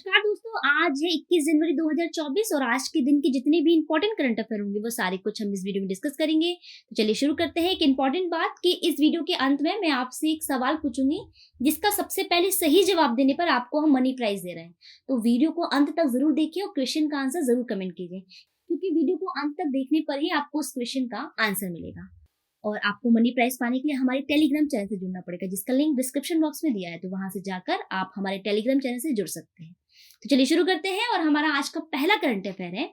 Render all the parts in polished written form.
नमस्कार दोस्तों, आज है 21 जनवरी 2024 और आज के दिन के जितने भी इंपॉर्टेंट करंट अफेयर होंगे वो सारे कुछ हम इस वीडियो में डिस्कस करेंगे। तो चलिए शुरू करते हैं। एक इंपॉर्टेंट बात कि इस वीडियो के अंत में मैं आपसे एक सवाल पूछूंगी जिसका सबसे पहले सही जवाब देने पर आपको हम मनी प्राइज दे रहे हैं। तो वीडियो को अंत तक जरूर देखिए और क्वेश्चन का आंसर जरूर कमेंट कीजिए, क्योंकि वीडियो को अंत तक देखने पर ही आपको उस क्वेश्चन का आंसर मिलेगा। और आपको मनी प्राइस पाने के लिए हमारे टेलीग्राम चैनल से जुड़ना पड़ेगा, जिसका लिंक डिस्क्रिप्शन बॉक्स में दिया है, तो वहां से जाकर आप हमारे टेलीग्राम चैनल से जुड़ सकते हैं। तो चलिए शुरू करते हैं और हमारा आज का पहला करंट अफेयर है,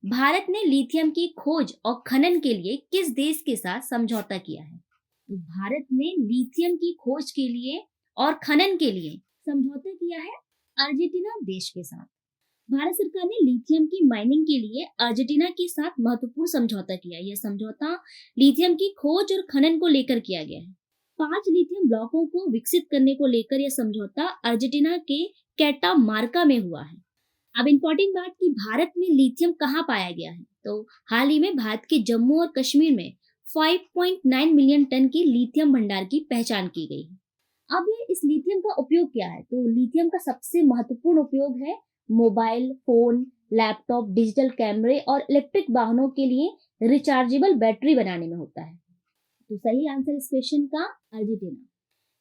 भारत ने लिथियम की खोज और खनन के लिए किस देश के साथ समझौता किया है? तो भारत ने लिथियम की खोज के लिए और खनन के लिए समझौता किया है अर्जेंटीना देश के साथ। भारत सरकार ने लिथियम की माइनिंग के लिए अर्जेंटीना के साथ महत्वपूर्ण समझौता किया। यह समझौता लिथियम की खोज और खनन को लेकर किया गया है। 5 लिथियम ब्लॉकों को विकसित करने को लेकर यह समझौता अर्जेंटीना के कैटामार्का में हुआ है। अब इम्पोर्टेंट बात कि भारत में लिथियम कहाँ पाया गया है, तो हाल ही में भारत के जम्मू और कश्मीर में 5.9 मिलियन टन की लिथियम भंडार की पहचान की गई है। अब इस लिथियम का उपयोग क्या है? तो लिथियम का सबसे महत्वपूर्ण उपयोग है मोबाइल फोन, लैपटॉप, डिजिटल कैमरे और इलेक्ट्रिक वाहनों के लिए रिचार्जेबल बैटरी बनाने में होता है। तो सही आंसर इस क्वेश्चन का अर्जेंटीना।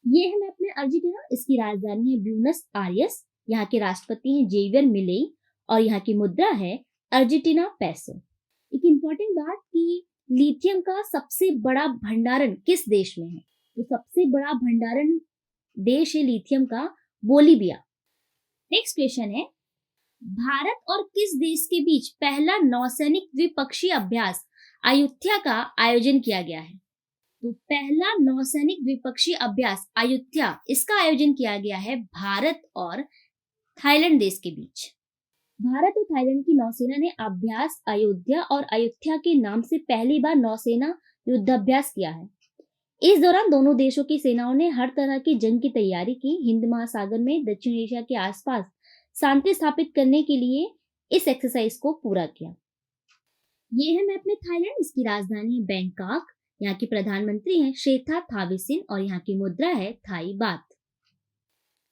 ये है मैप में अर्जेंटीना। इसकी राजधानी है ब्यूनस आयर्स। यहाँ के राष्ट्रपति हैं जेवियर मिलेई और यहाँ की मुद्रा है अर्जेंटीना पैसो। एक इम्पोर्टेंट बात कि लिथियम का सबसे बड़ा भंडारण किस देश में है? तो सबसे बड़ा भंडारण देश है लिथियम का बोलीविया। नेक्स्ट क्वेश्चन है, भारत और किस देश के बीच पहला नौसैनिक द्विपक्षीय अभ्यास अयुत्या का आयोजन किया गया है? तो पहला नौसैनिक द्विपक्षीय अभ्यास अयुत्या, इसका आयोजन किया गया है भारत और थाईलैंड देश के बीच। भारत और थाईलैंड की नौसेना ने अभ्यास अयोध्या और अयुत्या के नाम से पहली बार नौसेना युद्धाभ्यास किया है। इस दौरान दोनों देशों की सेनाओं ने हर तरह की जंग की तैयारी की। हिंद महासागर में दक्षिण एशिया के आसपास शांति स्थापित करने के लिए इस एक्सरसाइज को पूरा किया। ये है मैप में थाईलैंड। इसकी राजधानी है बैंकॉक। यहाँ के प्रधानमंत्री हैं श्रेथा थाविसिन और यहाँ की मुद्रा है थाई बात।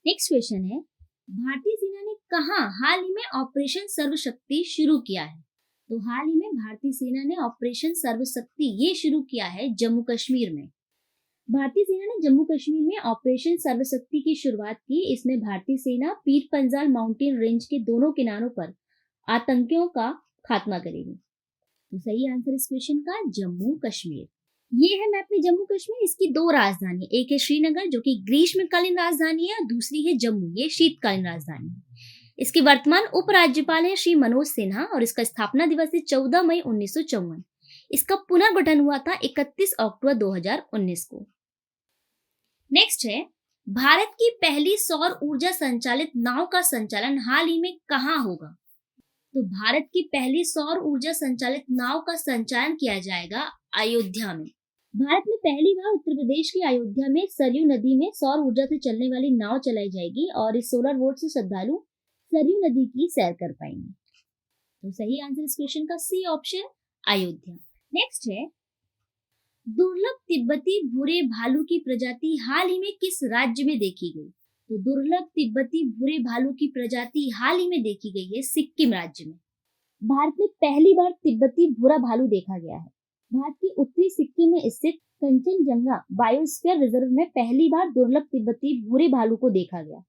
नेक्स्ट क्वेश्चन है, भारतीय सेना ने कहाँ हाल ही में ऑपरेशन सर्वशक्ति शुरू किया है? तो हाल ही में भारतीय सेना ने ऑपरेशन सर्वशक्ति ये शुरू किया है जम्मू कश्मीर में। भारतीय सेना ने जम्मू कश्मीर में ऑपरेशन सर्वशक्ति की शुरुआत की। इसमें भारतीय सेना पीर पंजाल माउंटेन रेंज के दोनों किनारों पर आतंकियों का खात्मा करेगी। तो सही आंसर इस क्वेश्चन का जम्मू कश्मीर। ये है मैप में जम्मू कश्मीर। इसकी 2 राजधानी, एक है श्रीनगर जो कि ग्रीष्मकालीन राजधानी है और दूसरी है जम्मू, ये शीतकालीन राजधानी है। इसके वर्तमान उपराज्यपाल है श्री मनोज सिन्हा और इसका स्थापना दिवस है 14 मई 1954। इसका पुनर्गठन हुआ था 31 अक्टूबर 2019 को। नेक्स्ट है, भारत की पहली सौर ऊर्जा संचालित नाव का संचालन हाल ही में कहाँ होगा? तो भारत की पहली सौर ऊर्जा संचालित नाव का संचालन किया जाएगा अयोध्या में। भारत में पहली बार उत्तर प्रदेश के अयोध्या में सरयू नदी में सौर ऊर्जा से चलने वाली नाव चलाई जाएगी और इस सोलर बोट से श्रद्धालु सरयू नदी की सैर कर पाएंगे। तो सही आंसर इस क्वेश्चन का सी ऑप्शन अयोध्या। नेक्स्ट है, दुर्लभ तिब्बती भूरे भालू की प्रजाति हाल ही में किस राज्य में देखी गई? तो दुर्लभ तिब्बती भूरे भालू की प्रजाति हाल ही में देखी गई है सिक्किम राज्य में। भारत में पहली बार तिब्बती भूरा भालू देखा गया है। भारत की उत्तरी सिक्किम में स्थित कंचनजंगा बायोस्फीयर रिजर्व में पहली बार दुर्लभ तिब्बती भूरे भालू को देखा गया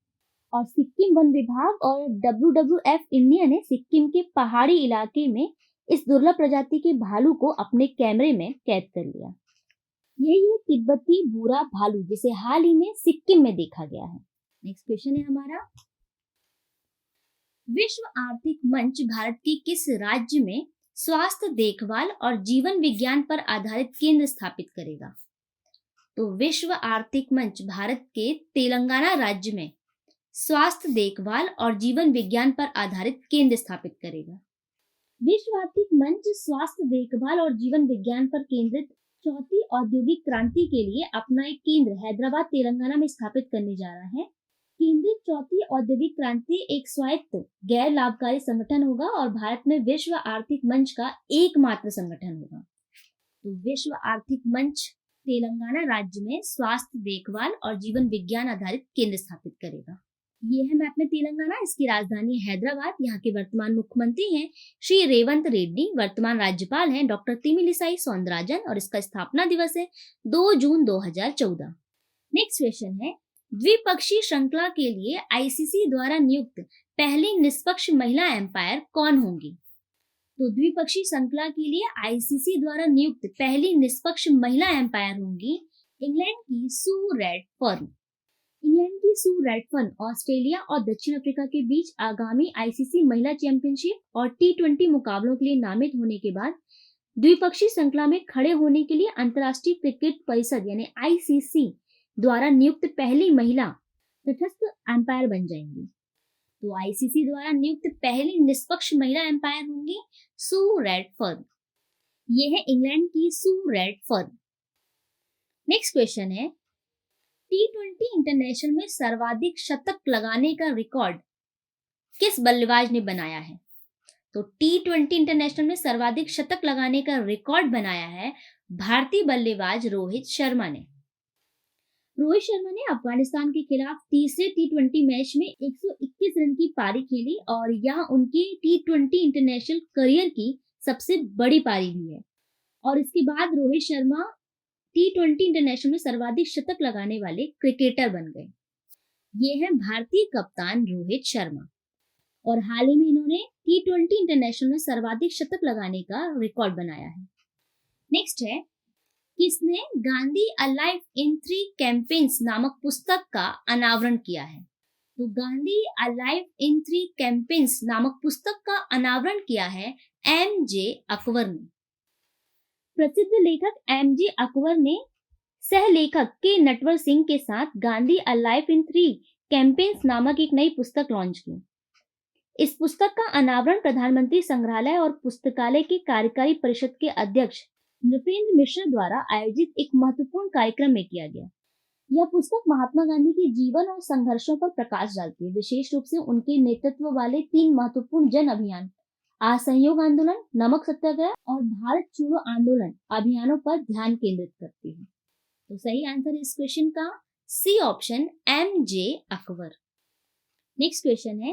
और सिक्किम वन विभाग और WWF इंडिया ने सिक्किम के पहाड़ी इलाके में इस दुर्लभ प्रजाति के भालू को अपने कैमरे में कैद कर लिया। यही है तिब्बती भूरा भालू जिसे हाल ही में सिक्किम में देखा गया है। नेक्स्ट क्वेश्चन है हमारा, विश्व आर्थिक मंच भारत के किस राज्य में स्वास्थ्य देखभाल और जीवन विज्ञान पर आधारित केंद्र स्थापित करेगा? तो विश्व आर्थिक मंच भारत के तेलंगाना राज्य में स्वास्थ्य देखभाल और जीवन विज्ञान पर आधारित केंद्र स्थापित करेगा। विश्व आर्थिक मंच स्वास्थ्य देखभाल और जीवन विज्ञान पर केंद्रित चौथी औद्योगिक क्रांति के लिए अपना एक केंद्र हैदराबाद तेलंगाना में स्थापित करने जा रहा है। केंद्रित चौथी औद्योगिक क्रांति एक स्वायत्त गैर लाभकारी संगठन होगा और भारत में विश्व आर्थिक मंच का एकमात्र संगठन होगा। तो विश्व आर्थिक मंच तेलंगाना राज्य में स्वास्थ्य देखभाल और जीवन विज्ञान आधारित केंद्र स्थापित करेगा। ये है मैप में तेलंगाना, इसकी राजधानी है हैदराबाद। यहाँ के वर्तमान मुख्यमंत्री हैं श्री रेवंत रेड्डी, वर्तमान राज्यपाल हैं डॉक्टर तिमिलिसाई सौंदराजन और इसका स्थापना दिवस है 2 जून 2014। नेक्स्ट क्वेश्चन है, द्विपक्षीय श्रृंखला के लिए आईसीसी द्वारा नियुक्त पहली निष्पक्ष महिला एम्पायर कौन होंगी? तो द्विपक्षीय श्रृंखला के लिए आईसीसी द्वारा नियुक्त पहली निष्पक्ष महिला एम्पायर होंगी इंग्लैंड की सू रैडफर्न। इंग्लैंड की सू रैडफर्न ऑस्ट्रेलिया और दक्षिण अफ्रीका के बीच आगामी आईसीसी महिला चैंपियनशिप और टी20 मुकाबलों के लिए नामित होने के बाद द्विपक्षीय श्रृंखला में खड़े होने के लिए अंतर्राष्ट्रीय क्रिकेट परिषद यानी आईसीसी द्वारा नियुक्त पहली महिला तटस्थ एम्पायर बन जाएंगी। तो आईसीसी द्वारा नियुक्त पहली निष्पक्ष महिला एम्पायर होंगी सू रैडफर्न। ये है इंग्लैंड की सू रैडफर्न। नेक्स्ट क्वेश्चन है, टी20 इंटरनेशनल में सर्वाधिक शतक लगाने का रिकॉर्ड किस बल्लेबाज ने बनाया है? तो टी20 इंटरनेशनल में सर्वाधिक शतक लगाने का रिकॉर्ड बनाया है भारतीय बल्लेबाज रोहित शर्मा ने। रोहित शर्मा ने अफगानिस्तान के खिलाफ तीसरे टी20 मैच में 121 रन की पारी खेली और यह उनके टी20 इंटरनेशनल करियर की सबसे बड़ी पारी भी है। और इसके बाद रोहित शर्मा टी20 इंटरनेशनल में सर्वाधिक शतक लगाने वाले क्रिकेटर बन गए। ये है भारतीय कप्तान रोहित शर्मा और हाल ही में इन्होंने टी20 इंटरनेशनल में सर्वाधिक शतक लगाने का रिकॉर्ड बनाया है। नेक्स्ट है, किसने गांधी अलाइव इन 3 कैंपेन्स नामक पुस्तक का अनावरण किया है? तो गांधी अलाइव इन 3 कैंपेन्स नामक पुस्तक का अनावरण किया है एम.जे. अकबर ने। प्रसिद्ध लेखक एम.जे. अकबर ने सहलेखक के नटवर सिंह के साथ गांधी अलाइव इन 3 कैंपेन्स नामक एक नई पुस्तक लॉन्च की। इस पुस्तक का अनावरण प्रधानमंत्री संग्रहालय और पुस्तकालय के कार्यकारी परिषद के अध्यक्ष नृपेंद्र मिश्र द्वारा आयोजित एक महत्वपूर्ण कार्यक्रम में किया गया। यह पुस्तक महात्मा गांधी के जीवन और संघर्षों पर प्रकाश डालती है, विशेष रूप से उनके नेतृत्व वाले 3 महत्वपूर्ण जन अभियान असहयोग आंदोलन, नमक सत्याग्रह और भारत छोड़ो आंदोलन अभियानों पर ध्यान केंद्रित करती है। तो सही आंसर इस क्वेश्चन का C option MJ. Akbar. Next question है,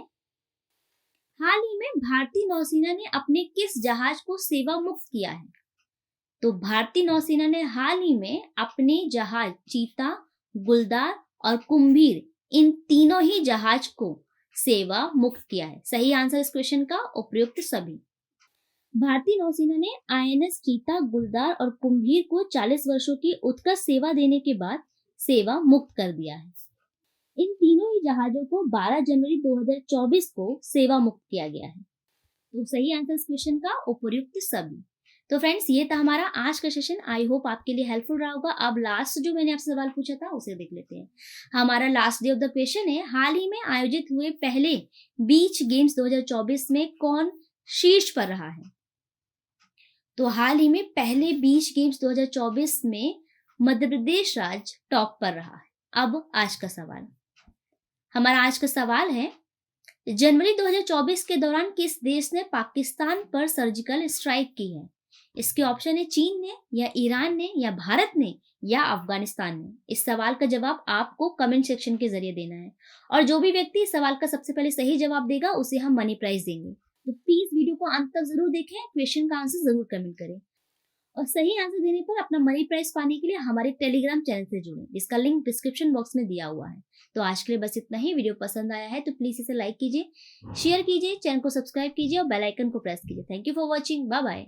हाल ही में भारतीय नौसेना ने अपने किस जहाज को सेवा मुक्त किया है? तो भारतीय नौसेना ने हाल ही में अपने जहाज चीता, गुलदार और कुंभीर इन तीनों ही जहाज को सेवा मुक्त किया है। सही आंसर इस क्वेश्चन का उपयुक्त सभी। भारतीय नौसेना ने आईएनएस चीता, गुलदार और कुंभीर को 40 वर्षों की उत्कृष्ट सेवा देने के बाद सेवा मुक्त कर दिया है। इन तीनों ही जहाजों को 12 जनवरी 2024 को सेवा मुक्त किया गया है। तो सही आंसर इस क्वेश्चन का उपयुक्त सभी। तो फ्रेंड्स, ये था हमारा आज का सेशन। आई होप आपके लिए हेल्पफुल रहा होगा। अब लास्ट जो मैंने आपसे सवाल पूछा था उसे देख लेते हैं। हमारा last day of the question है, हाल ही में आयोजित हुए पहले बीच गेम्स 2024 में कौन शीर्ष पर रहा है? तो हाल ही में पहले बीच गेम्स 2024 में मध्य प्रदेश राज्य टॉप पर रहा है। अब आज का सवाल, हमारा आज का सवाल है, जनवरी 2024 के दौरान किस देश ने पाकिस्तान पर सर्जिकल स्ट्राइक की है? इसके ऑप्शन है चीन ने, या ईरान ने, या भारत ने, या अफगानिस्तान ने। इस सवाल का जवाब आपको कमेंट सेक्शन के जरिए देना है और जो भी व्यक्ति इस सवाल का सबसे पहले सही जवाब देगा उसे हम मनी प्राइज देंगे। तो प्लीज वीडियो को अंत तक जरूर देखें, क्वेश्चन का आंसर जरूर कमेंट करें और सही आंसर देने पर अपना मनी प्राइज पाने के लिए हमारे टेलीग्राम चैनल से जुड़ें, जिसका लिंक डिस्क्रिप्शन बॉक्स में दिया हुआ है। तो आज के लिए बस इतना ही। वीडियो पसंद आया है तो प्लीज इसे लाइक कीजिए, शेयर कीजिए, चैनल को सब्सक्राइब कीजिए और बेल आइकन को प्रेस कीजिए। Thank you for watching. Bye bye.